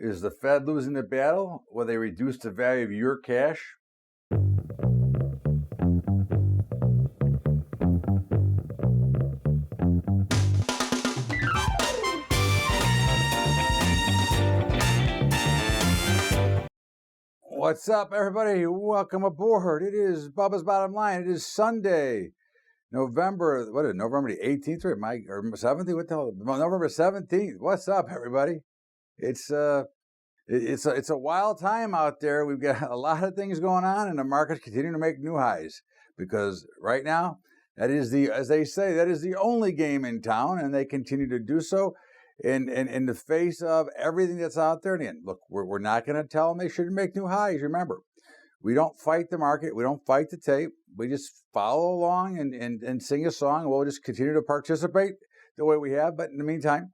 Is the Fed losing the battle? Will they reduce the value of your cash? What's up, everybody? Welcome aboard. It is Bubba's Bottom Line. It is Sunday, November the 18th or 17th? What the hell? November 17th. What's up, everybody? It's a wild time out there. We've got a lot of things going on, and the market's continuing to make new highs because right now, that is as they say, that is the only game in town, and they continue to do so in the face of everything that's out there. And again, look, we're not going to tell them they shouldn't make new highs. Remember, we don't fight the market. We don't fight the tape. We just follow along and sing a song, and we'll just continue to participate the way we have. But in the meantime,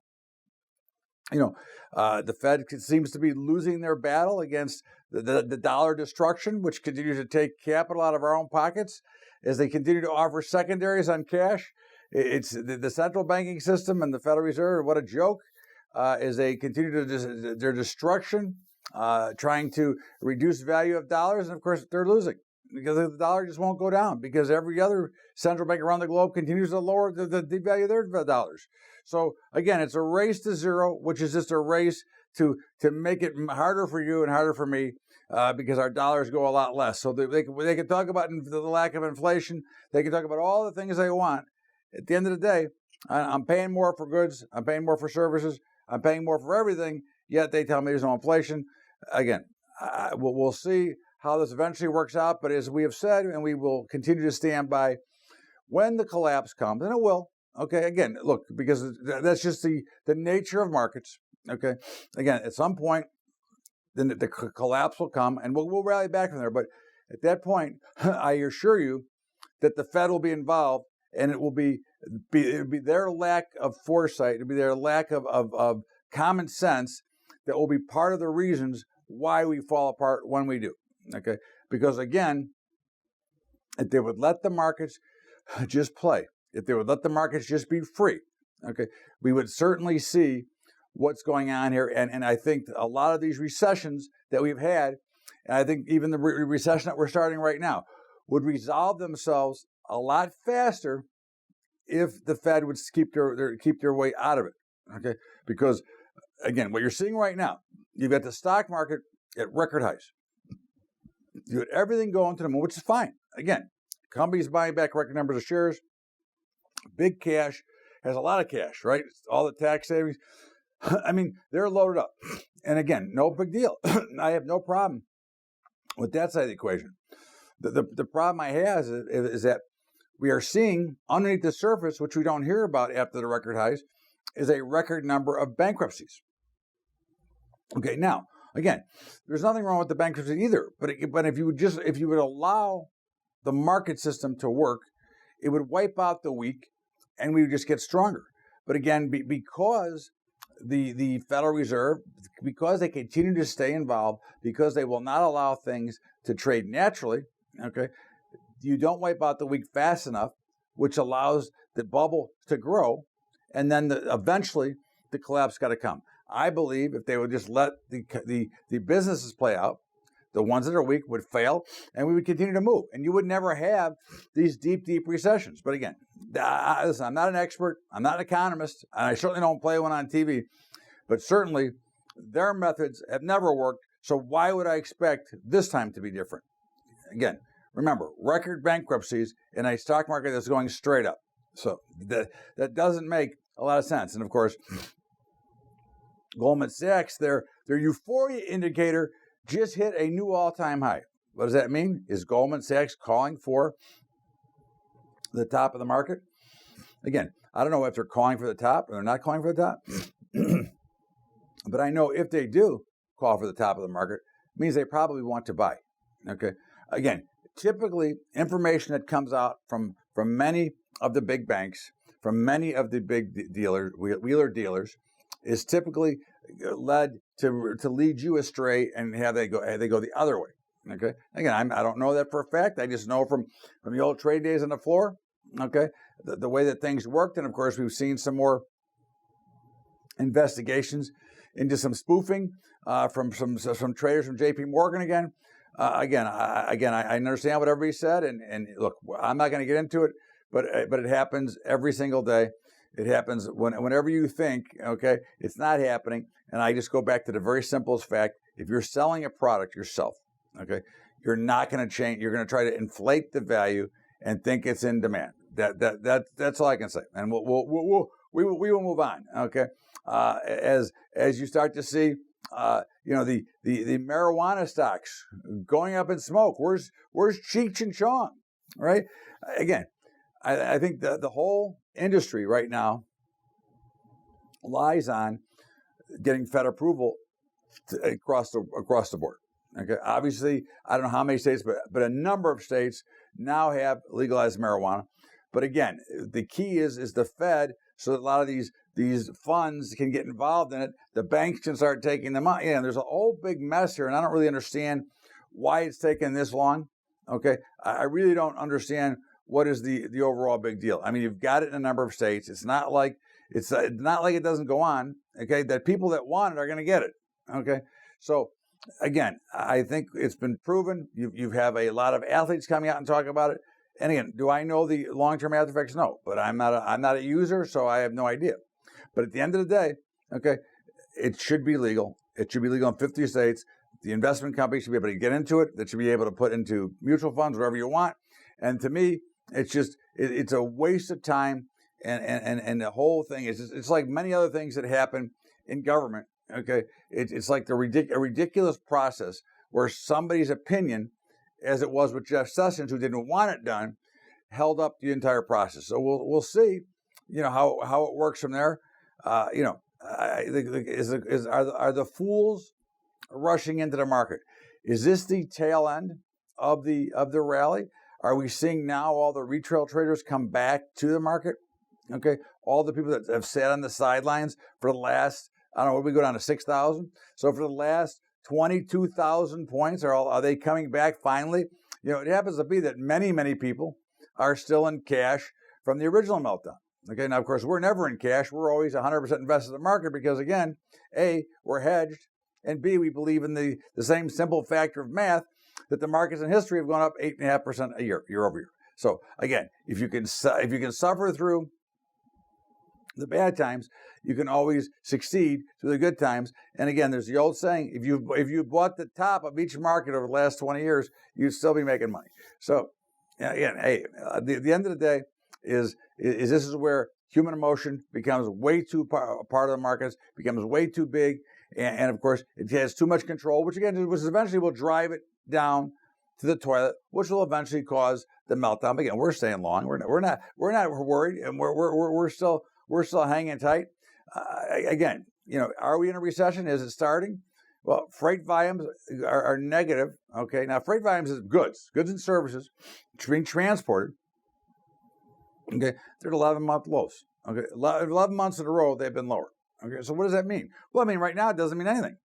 the Fed seems to be losing their battle against the dollar destruction, which continues to take capital out of our own pockets as they continue to offer secondaries on cash. It's the central banking system and the Federal Reserve. What a joke! As they continue to their destruction, trying to reduce value of dollars, and of course they're losing because the dollar just won't go down because every other central bank around the globe continues to lower the devalue their dollars. So again, it's a race to zero, which is just a race to make it harder for you and harder for me because our dollars go a lot less. So they can talk about the lack of inflation. They can talk about all the things they want. At the end of the day, I'm paying more for goods. I'm paying more for services. I'm paying more for everything. Yet they tell me there's no inflation. Again, we'll see how this eventually works out. But as we have said, and we will continue to stand by, when the collapse comes, and it will. Okay, again, look, because that's just the nature of markets. Okay, again, at some point, then the collapse will come, and we'll rally back from there. But at that point, I assure you that the Fed will be involved, and it will be their lack of foresight, it'll be their lack of common sense that will be part of the reasons why we fall apart when we do. Okay, because again, if they would let the markets just play, if they would let the markets just be free, okay, we would certainly see what's going on here. And I think a lot of these recessions that we've had, and I think even the recession that we're starting right now, would resolve themselves a lot faster if the Fed would keep their way out of it. Okay, because again, what you're seeing right now, you've got the stock market at record highs. You got everything going to the moon, which is fine. Again, companies buying back record numbers of shares. Big cash has a lot of cash, right? All the tax savings. I mean, they're loaded up. And again, no big deal. I have no problem with that side of the equation. The problem I have is that we are seeing underneath the surface, which we don't hear about after the record highs, is a record number of bankruptcies. Okay, now, again, there's nothing wrong with the bankruptcy either. But if you would allow the market system to work, it would wipe out the weak, and we would just get stronger. But again, because the Federal Reserve, because they continue to stay involved, because they will not allow things to trade naturally, okay, you don't wipe out the weak fast enough, which allows the bubble to grow, and then eventually the collapse got to come. I believe if they would just let the businesses play out, the ones that are weak would fail, and we would continue to move. And you would never have these deep recessions. But again, listen, I'm not an expert. I'm not an economist. And I certainly don't play one on TV. But certainly, their methods have never worked. So why would I expect this time to be different? Again, remember, record bankruptcies in a stock market that's going straight up. So that doesn't make a lot of sense. And of course, Goldman Sachs, their euphoria indicator just hit a new all-time high. What does that mean? Is Goldman Sachs calling for the top of the market? Again, I don't know if they're calling for the top or they're not calling for the top. But I know if they do call for the top of the market, it means they probably want to buy. Okay. Again, typically information that comes out from many of the big banks, from many of the big wheeler dealers, is typically led to lead you astray and have they go the other way. Okay. Again, I don't know that for a fact. I just know from the old trade days on the floor. Okay, the way that things worked, and of course we've seen some more investigations into some spoofing from some traders from JP Morgan again. I understand what everybody said, and look, I'm not going to get into it, but it happens every single day. It happens whenever you think, okay, it's not happening. And I just go back to the very simplest fact: if you're selling a product yourself, okay, you're not going to change. You're going to try to inflate the value and think it's in demand. That's all I can say. And we will move on. Okay, as you start to see, the marijuana stocks going up in smoke. Where's Cheech and Chong, right? Again, I think the whole industry right now lies on getting Fed approval across the board. Okay, obviously, I don't know how many states, but a number of states now have legalized marijuana. But again, the key is the Fed, so that a lot of these funds can get involved in it. The banks can start taking them out. And there's a whole big mess here, and I don't really understand why it's taken this long. Okay, I really don't understand what is the overall big deal. I mean, you've got it in a number of states. It's not like it doesn't go on. Okay, that people that want it are going to get it. Okay, so again, I think it's been proven. You have a lot of athletes coming out and talking about it. And again, do I know the long-term after effects? No, but I'm not a user, so I have no idea. But at the end of the day, okay, it should be legal. It should be legal in 50 states. The investment company should be able to get into it. That should be able to put into mutual funds, whatever you want. And to me, it's a waste of time. And the whole thing is, it's like many other things that happen in government. Okay, it's like a ridiculous process where somebody's opinion, as it was with Jeff Sessions, who didn't want it done, held up the entire process. So we'll see, how it works from there. I think are the fools rushing into the market? Is this the tail end of the rally? Are we seeing now all the retail traders come back to the market? Okay, all the people that have sat on the sidelines for the last, I don't know, we go down to 6,000. So for the last 22,000 points, are they coming back finally? It happens to be that many people are still in cash from the original meltdown. Okay, now of course we're never in cash. We're always 100% invested in the market because, again, A, we're hedged, and B, we believe in the same simple factor of math that the markets in history have gone up 8.5% a year over year. So again, if you can suffer through the bad times, you can always succeed through the good times. And again, there's the old saying: if you bought the top of each market over the last 20 years, you'd still be making money. So again, hey, the end of the day is this is where human emotion becomes way too part of the markets, becomes way too big, and of course it has too much control, which eventually will drive it down to the toilet, which will eventually cause the meltdown. But again, we're staying long. We're not worried, and we're still hanging tight. Again, are we in a recession? Is it starting? Well, freight volumes are negative. Okay, now freight volumes is goods and services being transported. Okay, they're at 11-month lows. Okay, 11 months in a row they've been lower. Okay, so what does that mean? Well, I mean, right now it doesn't mean anything.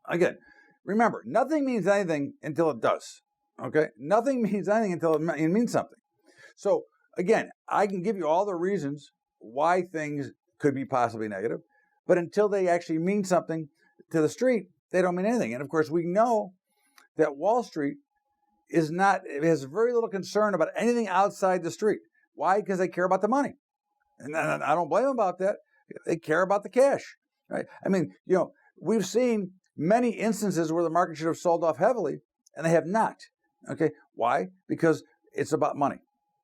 Again, remember, nothing means anything until it does. Okay, nothing means anything until it means something. So again, I can give you all the reasons why things could be possibly negative, but until they actually mean something to the street, they don't mean anything. And of course, we know that Wall Street has very little concern about anything outside the street. Why? Because they care about the money. And I don't blame them about that. They care about the cash, right? I mean, we've seen many instances where the market should have sold off heavily, and they have not. Okay, why? Because it's about money.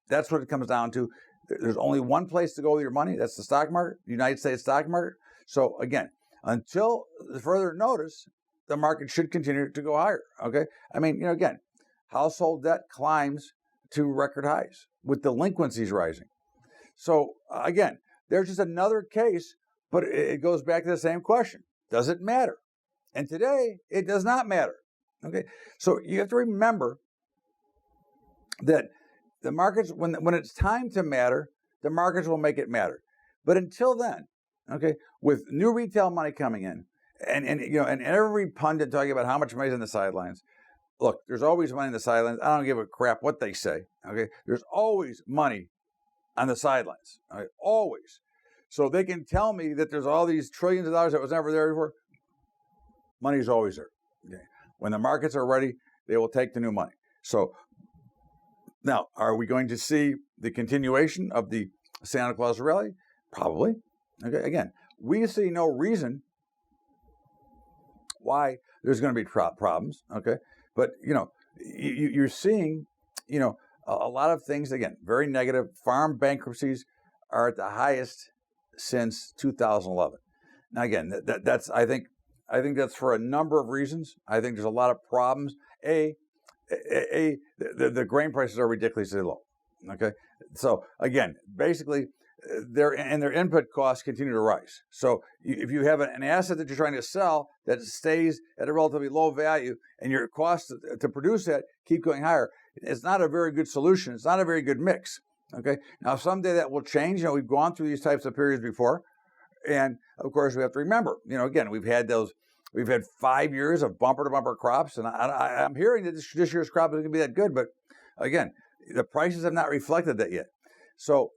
That's what it comes down to. There's only one place to go with your money. That's the stock market, the United States stock market. So again, until further notice, the market should continue to go higher. Okay, I mean, again, household debt climbs to record highs with delinquencies rising. So again, there's just another case, but it goes back to the same question: does it matter? And today, it does not matter. Okay, so you have to remember that the markets, when it's time to matter, the markets will make it matter. But until then, okay, with new retail money coming in, and every pundit talking about how much money's in the sidelines. Look, there's always money in the sidelines. I don't give a crap what they say. Okay, there's always money on the sidelines. Okay? Always. So they can tell me that there's all these trillions of dollars that was never there before. Money's always there. Okay. When the markets are ready, they will take the new money. So now, are we going to see the continuation of the Santa Claus rally? Probably. Okay. Again, we see no reason why there's going to be problems. Okay. But, you're seeing, a lot of things, again, very negative. Farm bankruptcies are at the highest since 2011. Now, again, that's I think that's for a number of reasons. I think there's a lot of problems. The grain prices are ridiculously low. Okay, so again, basically, their input costs continue to rise. So if you have an asset that you're trying to sell that stays at a relatively low value, and your costs to produce that keep going higher, it's not a very good solution. It's not a very good mix. Okay, now someday that will change. We've gone through these types of periods before, and of course we have to remember. Again, we've had 5 years of bumper to bumper crops, and I'm hearing that this year's crop isn't going to be that good. But again, the prices have not reflected that yet. So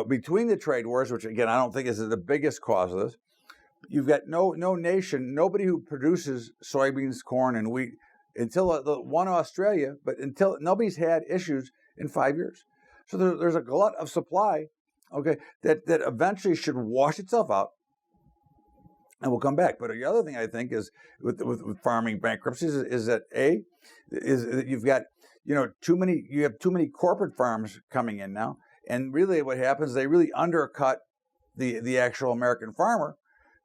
between the trade wars, which again I don't think is the biggest cause of this, you've got no nation, nobody who produces soybeans, corn, and wheat until one Australia, but until nobody's had issues in 5 years. So there's a glut of supply, okay, that eventually should wash itself out, and we'll come back. But the other thing I think is with farming bankruptcies is that you've got too many corporate farms coming in now, and really what happens is they really undercut the actual American farmer,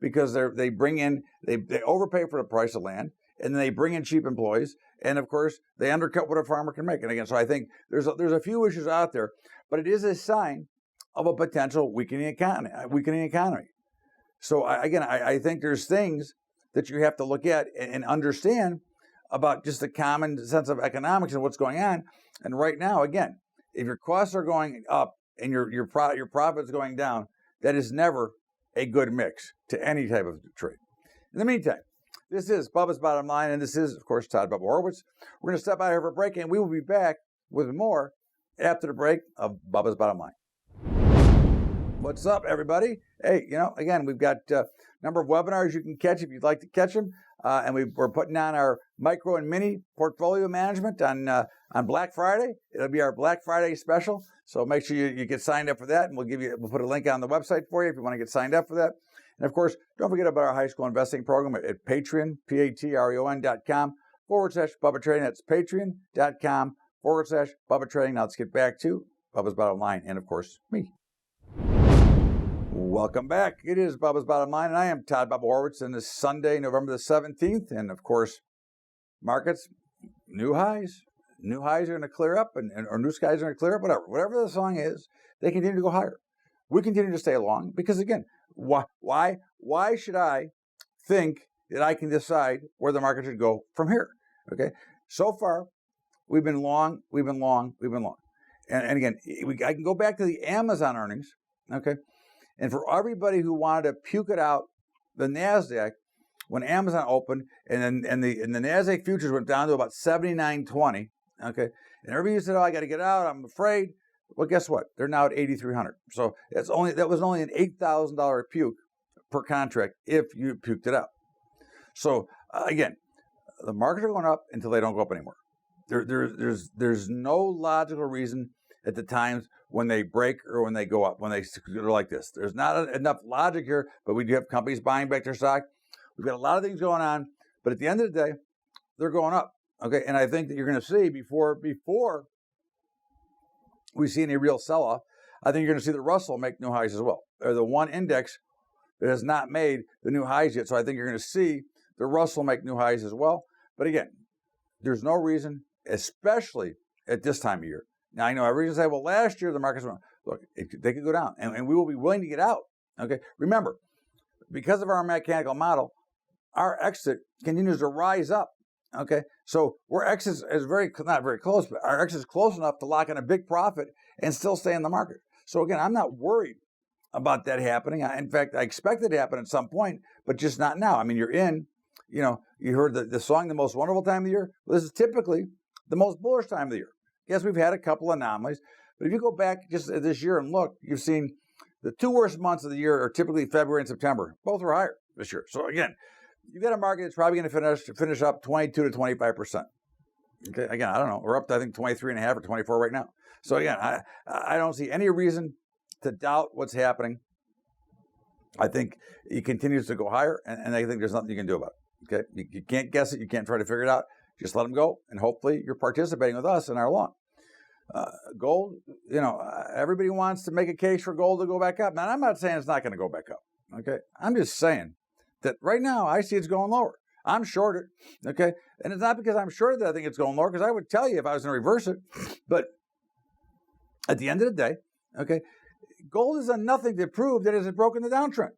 because they bring in they overpay for the price of land, and then they bring in cheap employees, and of course they undercut what a farmer can make. And again, so I think there's a few issues out there, but it is a sign of a potential weakening economy. So I think there's things that you have to look at and understand about just the common sense of economics and what's going on. And right now, again, if your costs are going up and your profits going down, that is never a good mix to any type of trade. In the meantime, this is Bubba's Bottom Line, and this is, of course, Todd Bubba Horowitz. We're going to step out here for a break, and we will be back with more after the break of Bubba's Bottom Line. What's up, everybody? Hey, again, we've got a number of webinars you can catch if you'd like to catch them, and we're putting on our micro and mini portfolio management on Black Friday. It'll be our Black Friday special, so make sure you get signed up for that, and we'll put a link on the website for you if you want to get signed up for that. And of course, don't forget about our high school investing program at Patreon, patreon.com/Bubba Trading. That's patreon.com/Bubba Trading. Now let's get back to Bubba's Bottom Line and, of course, me. Welcome back. It is Bubba's Bottom Line, and I am Todd Bubba Horowitz, and this Sunday, November the 17th, and of course, markets, new highs. New highs are going to clear up, or new skies are going to clear up, whatever the song is, they continue to go higher. We continue to stay long because, again, why should I think that I can decide where the market should go from here? Okay, so far we've been long. And again, I can go back to the Amazon earnings. Okay, and for everybody who wanted to puke it out, the Nasdaq when Amazon opened, and the Nasdaq futures went down to about 79.20. Okay, and everybody said, "Oh, I got to get out. I'm afraid." Well, guess what? They're now at 8,300. So that was only an $8,000 puke per contract if you puked it out. So again, the markets are going up until they don't go up anymore. There's no logical reason at the times when they break or when they go up, when they're like this. There's not enough logic here, but we do have companies buying back their stock. We've got a lot of things going on, but at the end of the day, they're going up. Okay, and I think that you're going to see before we see any real sell-off, I think you're going to see the Russell make new highs as well. Or the one index that has not made the new highs yet. So I think you're going to see the Russell make new highs as well. But again, there's no reason, especially at this time of year. Now, I know everybody's say, well, last year the markets went, look, they could go down, and we will be willing to get out. Okay, remember, because of our mechanical model, our exit continues to rise up. Okay, so our exit is not very close, but our exit is close enough to lock in a big profit and still stay in the market. So again, I'm not worried about that happening. In fact, I expect it to happen at some point, but just not now. I mean, you're in, you heard the song, The Most Wonderful Time of the Year. Well, this is typically the most bullish time of the year. Yes, we've had a couple anomalies, but if you go back just this year and look, you've seen the two worst months of the year are typically February and September. Both are higher this year. So again, you've got a market that's probably going to finish up 22 to 25%. Okay, again, I don't know. We're up to, I think, 23.5 or 24 right now. So again, I don't see any reason to doubt what's happening. I think it continues to go higher, and I think there's nothing you can do about it. Okay, you can't guess it. You can't try to figure it out. Just let them go, and hopefully you're participating with us in our long. Gold, everybody wants to make a case for gold to go back up. Now, I'm not saying it's not going to go back up. Okay, I'm just saying that right now I see it's going lower. I'm shorted, okay? And it's not because I'm shorted that I think it's going lower, because I would tell you if I was going to reverse it. But at the end of the day, okay, gold has done nothing to prove that it has broken the downtrend,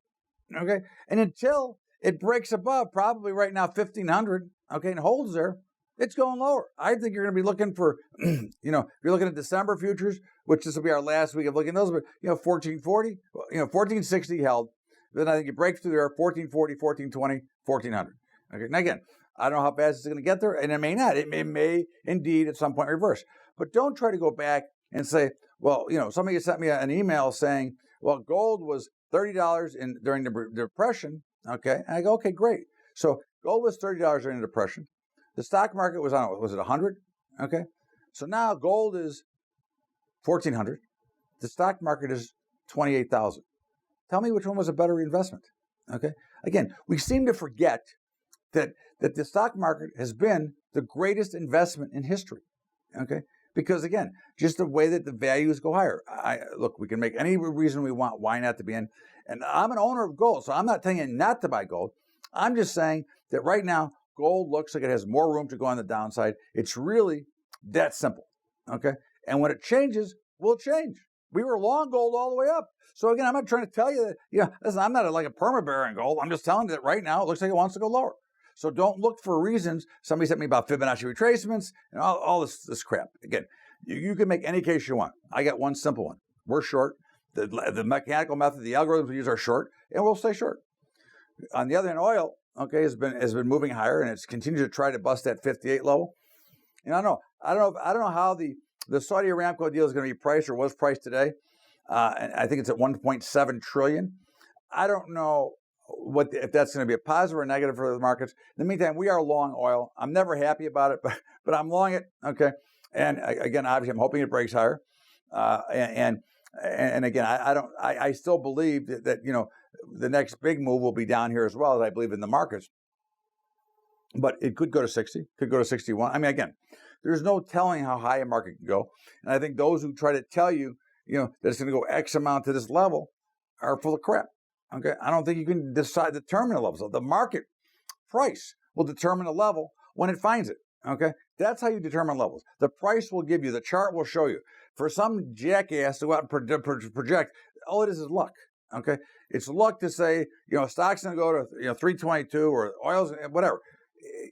okay? And until it breaks above, probably right now, 1,500, okay, and holds there, it's going lower. I think you're going to be looking for, if you're looking at December futures, which this will be our last week of looking at those, but, 1440, 1460 held. Then I think you break through there, 1440, 1420, 1400. Okay. Now again, I don't know how fast it's going to get there, and it may not. It may indeed at some point reverse. But don't try to go back and say, well, somebody sent me an email saying, well, gold was $30 during the Depression. Okay. And I go, okay, great. So gold was $30 during the Depression. The stock market was was it 100? Okay. So now gold is 1,400. The stock market is 28,000. Tell me which one was a better investment. Okay. Again, we seem to forget that the stock market has been the greatest investment in history, okay? Because again, just the way that the values go higher. Look, we can make any reason we want why not to be in. And I'm an owner of gold, so I'm not telling you not to buy gold. I'm just saying that right now, gold looks like it has more room to go on the downside. It's really that simple, okay? And when it changes, we'll change. We were long gold all the way up. So again, I'm not trying to tell you that, listen, I'm not like a perma-bear in gold. I'm just telling you that right now, it looks like it wants to go lower. So don't look for reasons. Somebody sent me about Fibonacci retracements and all this crap. Again, you can make any case you want. I got one simple one. We're short. The mechanical method, the algorithms we use are short, and we'll stay short. On the other hand, oil, okay, has been moving higher, and it's continued to try to bust that 58 level. And I don't know how the Saudi Aramco deal is going to be priced or was priced today. And I think it's at 1.7 trillion. I don't know if that's going to be a positive or a negative for the markets. In the meantime, we are long oil. I'm never happy about it, but I'm long it. Okay. And again, obviously, I'm hoping it breaks higher. And again, I still believe that the next big move will be down here as well, as I believe in the markets. But it could go to 60, could go to 61. I mean, again, there's no telling how high a market can go. And I think those who try to tell you, that it's going to go X amount to this level are full of crap. Okay, I don't think you can determine the levels. The market price will determine the level when it finds it. Okay, that's how you determine levels. The price will give you, the chart will show you. For some jackass to go out and project, all it is luck. Okay, it's luck to say, stock's going to go to 322 or oil's whatever.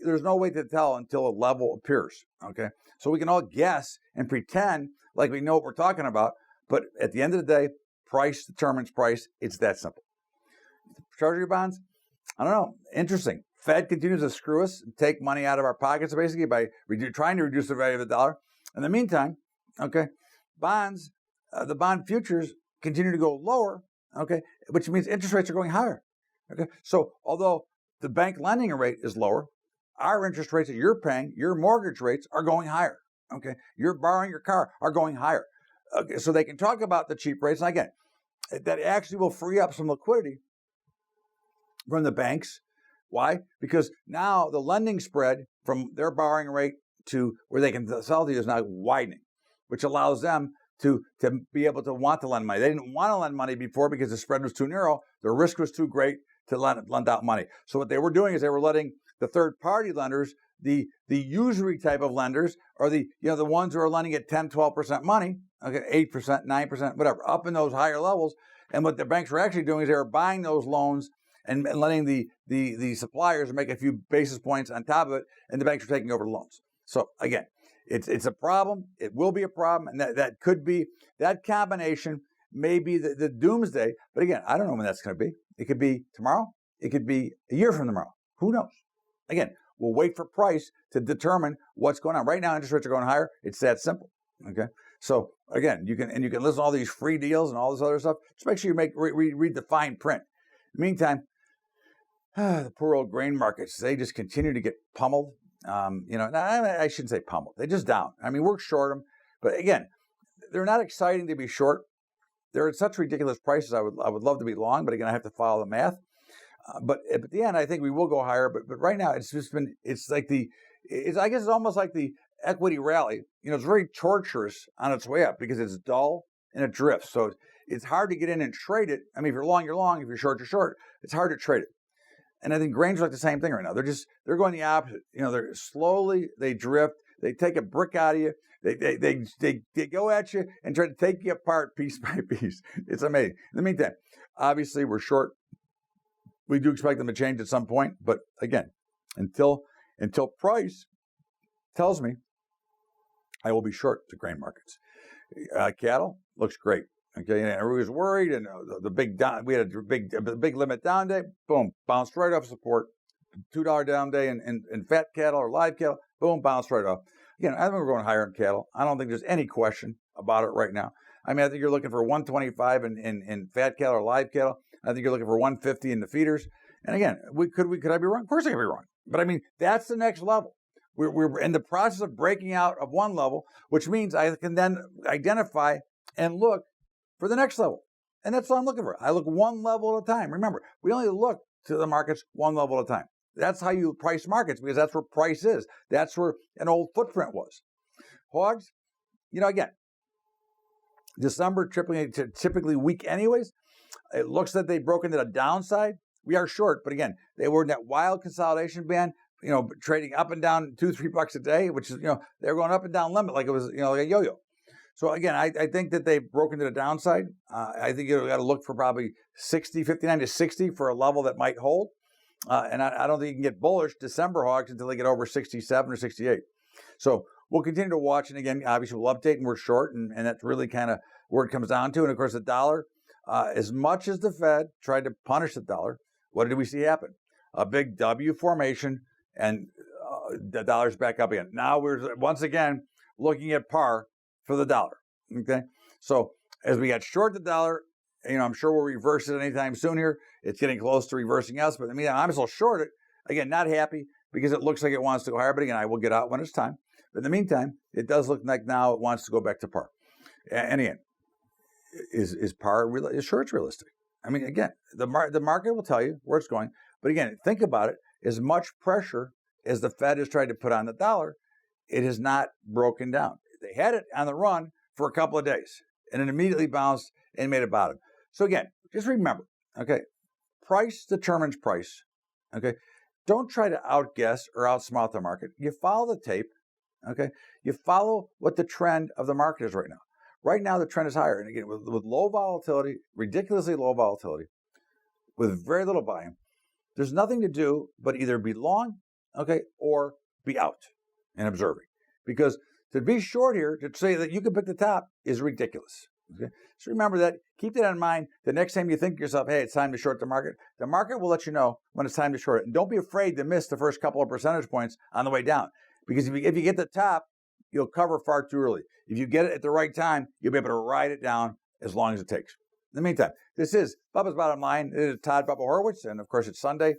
There's no way to tell until a level appears. Okay, so we can all guess and pretend like we know what we're talking about, but at the end of the day, price determines price. It's that simple. Treasury bonds, I don't know. Interesting. Fed continues to screw us and take money out of our pockets, basically, by trying to reduce the value of the dollar. In the meantime, okay, bonds, the bond futures continue to go lower, okay, which means interest rates are going higher. Okay, so although the bank lending rate is lower, our interest rates that you're paying, your mortgage rates are going higher. Okay, you're borrowing your car are going higher. Okay, so they can talk about the cheap rates. And again, that actually will free up some liquidity from the banks. Why? Because now the lending spread from their borrowing rate to where they can sell to you is now widening, which allows them to be able to want to lend money. They didn't want to lend money before because the spread was too narrow. The risk was too great to lend out money. So what they were doing is they were letting the third-party lenders, the usury type of lenders, or the ones who are lending at 10, 12% money, okay, 8%, 9%, whatever, up in those higher levels. And what the banks were actually doing is they were buying those loans and letting the suppliers make a few basis points on top of it, and the banks are taking over the loans. So again, it's a problem. It will be a problem, and that could be, that combination may be the doomsday. But again, I don't know when that's going to be. It could be tomorrow. It could be a year from tomorrow. Who knows? Again, we'll wait for price to determine what's going on. Right now, interest rates are going higher. It's that simple. Okay. So again, you can listen to all these free deals and all this other stuff. Just make sure you read the fine print. Meantime, the poor old grain markets, they just continue to get pummeled. I shouldn't say pummeled. They're just down. I mean, we're short them, but again, they're not exciting to be short. They're at such ridiculous prices. I would love to be long, but again, I have to follow the math. But at the end, I think we will go higher. But right now, it's almost like the equity rally. It's very torturous on its way up because it's dull and it drifts. So it's hard to get in and trade it. I mean, if you're long, you're long. If you're short, you're short. It's hard to trade it. And I think grains are like the same thing right now. They're going the opposite. They're slowly, they drift. They take a brick out of you. They go at you and try to take you apart piece by piece. It's amazing. In the meantime, obviously we're short. We do expect them to change at some point, but again, until price tells me I will be short the grain markets. Cattle looks great. Okay, and everybody was worried, and the big down. We had a big limit down day. Boom, bounced right off support. $2 down day in fat cattle or live cattle. Boom, bounced right off. Again, I think we're going higher in cattle. I don't think there's any question about it right now. I mean, I think you're looking for 125 in fat cattle or live cattle. I think you're looking for 150 in the feeders. And again, could I be wrong? Of course I could be wrong. But I mean, that's the next level. We're in the process of breaking out of one level, which means I can then identify and look for the next level. And that's what I'm looking for. I look one level at a time. Remember, we only look to the markets one level at a time. That's how you price markets, because that's where price is. That's where an old footprint was. Hogs, again, December typically weak anyways. It looks like they broke into the downside. We are short, but again, they were in that wild consolidation band, trading up and down $2-3 a day, which is, they're going up and down limit like it was, like a yo-yo. So again, I think that they've broken to the downside. I think you've got to look for probably 59 to 60 for a level that might hold. And I don't think you can get bullish December hogs until they get over 67 or 68. So we'll continue to watch. And again, obviously we'll update, and we're short. And that's really kind of where it comes down to. And of course, the dollar, as much as the Fed tried to punish the dollar, what did we see happen? A big W formation, and the dollar's back up again. Now we're once again looking at par for the dollar. Okay. So as we got short the dollar, I'm sure we'll reverse it anytime soon here. It's getting close to reversing us, but I mean, I'm still short it. Again, not happy because it looks like it wants to go higher, but again, I will get out when it's time. But in the meantime, it does look like now it wants to go back to par. And again, is par is sure it's realistic? I mean, again, the market will tell you where it's going. But again, think about it. As much pressure as the Fed has tried to put on the dollar, it has not broken down. They had it on the run for a couple of days, and it immediately bounced and made a bottom. So again, just remember, okay, price determines price. Okay, don't try to outguess or outsmart the market. You follow the tape. Okay, you follow what the trend of the market is right now. Right now, the trend is higher. And again, with low volatility, ridiculously low volatility, with very little volume, there's nothing to do but either be long, okay, or be out and observing. Because to be short here, to say that you can pick the top is ridiculous. Okay? So remember that. Keep that in mind. The next time you think to yourself, hey, it's time to short the market will let you know when it's time to short it. And don't be afraid to miss the first couple of percentage points on the way down. Because if you get the top, you'll cover far too early. If you get it at the right time, you'll be able to ride it down as long as it takes. In the meantime, this is Bubba's Bottom Line. It is Todd Bubba Horowitz, and of course it's Sunday,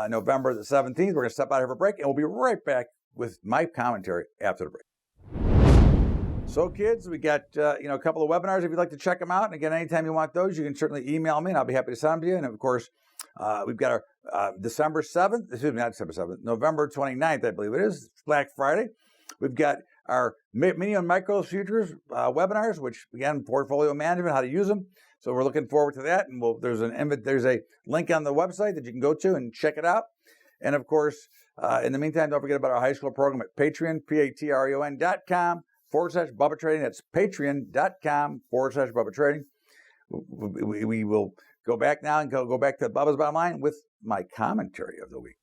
November the 17th. We're going to step out here for a break, and we'll be right back with my commentary after the break. So kids, we got a couple of webinars if you'd like to check them out. And again, anytime you want those, you can certainly email me, and I'll be happy to send them to you. And of course, we've got our December 7th, excuse me, not December 7th, November 29th, I believe it is, Black Friday. We've got our mini and micro futures webinars, which again, portfolio management, how to use them. So we're looking forward to that. And there's a link on the website that you can go to and check it out. And of course, in the meantime, don't forget about our high school program at Patreon, patreon.com/Bubba Trading. That's patreon.com/Bubba Trading. We will go back now and go back to Bubba's Bottom Line with my commentary of the week.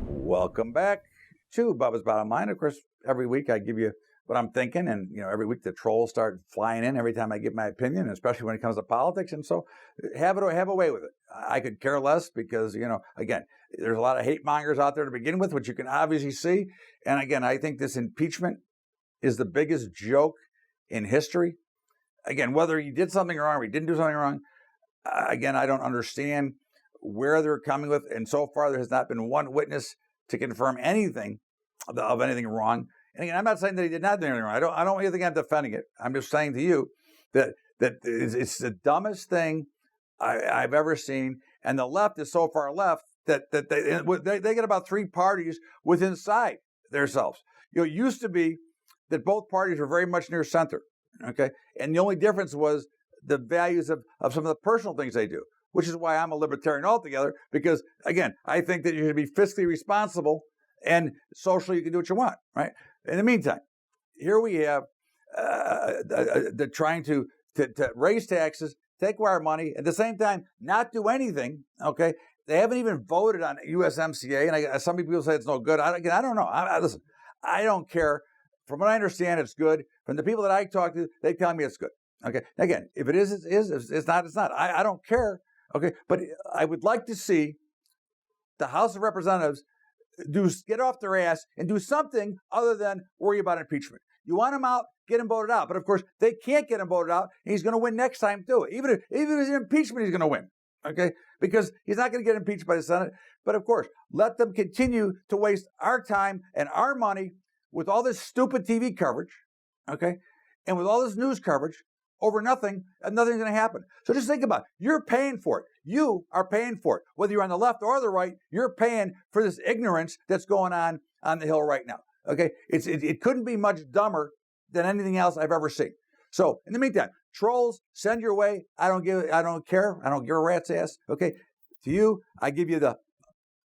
Welcome back to Bubba's Bottom Line. Of course, every week I give you what I'm thinking, and every week the trolls start flying in every time I give my opinion, especially when it comes to politics. And so, have a way with it. I could care less because again, there's a lot of hate mongers out there to begin with, which you can obviously see. And again, I think this impeachment is the biggest joke in history. Again, whether he did something wrong or he didn't do something wrong, again, I don't understand where they're coming with. And so far, there has not been one witness to confirm anything of anything wrong. And again, I'm not saying that he did not do anything wrong. I don't really think I'm defending it. I'm just saying to you that it's the dumbest thing I've ever seen. And the left is so far left that they get about 3 parties with inside themselves. You know, it used to be that both parties were very much near center. Okay, and the only difference was the values of some of the personal things they do, which is why I'm a libertarian altogether, because, again, I think that you should be fiscally responsible and socially you can do what you want, right? In the meantime, here we have they're trying to raise taxes, take away our money, at the same time not do anything, okay? They haven't even voted on USMCA, and some people say it's no good. I don't know. Listen, I don't care. From what I understand, it's good. From the people that I talk to, they tell me it's good. Okay. Again, if it is, it is. If it's not, it's not. I don't care. Okay. But I would like to see the House of Representatives get off their ass and do something other than worry about impeachment. You want him out, get him voted out. But of course, they can't get him voted out, and he's going to win next time too. Even if it's an impeachment, he's going to win. Okay. Because he's not going to get impeached by the Senate. But of course, let them continue to waste our time and our money with all this stupid TV coverage, okay, and with all this news coverage over nothing, and nothing's going to happen. So just think about it. You're paying for it. You are paying for it. Whether you're on the left or the right, you're paying for this ignorance that's going on the Hill right now, okay? It couldn't be much dumber than anything else I've ever seen. So in the meantime, trolls, send your way. I don't care. I don't give a rat's ass, okay? To you, I give you the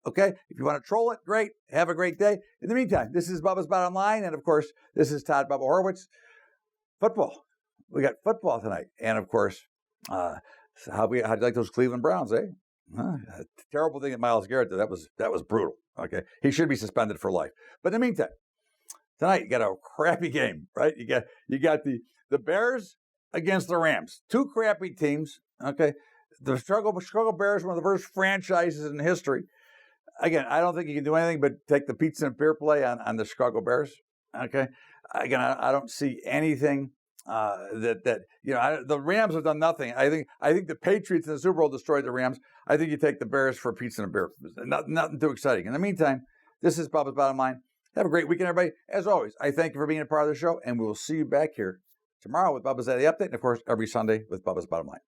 okay, if you want to troll it, great. Have a great day. In the meantime, this is Bubba's Bottom Line, and of course, this is Todd Bubba Horowitz. Football. We got football tonight, and of course, how'd you like those Cleveland Browns, eh? Terrible thing that Myles Garrett did. That was brutal. Okay, he should be suspended for life. But in the meantime, tonight you got a crappy game, right? You got the Bears against the Rams. 2 crappy teams. Okay, the Chicago Bears, one of the worst franchises in history. Again, I don't think you can do anything but take the pizza and beer play on the Chicago Bears. Okay. Again, I don't see anything the Rams have done nothing. I think the Patriots in the Super Bowl destroyed the Rams. I think you take the Bears for pizza and beer. Nothing too exciting. In the meantime, this is Bubba's Bottom Line. Have a great weekend, everybody. As always, I thank you for being a part of the show, and we will see you back here tomorrow with Bubba's Daily Update, and of course, every Sunday with Bubba's Bottom Line.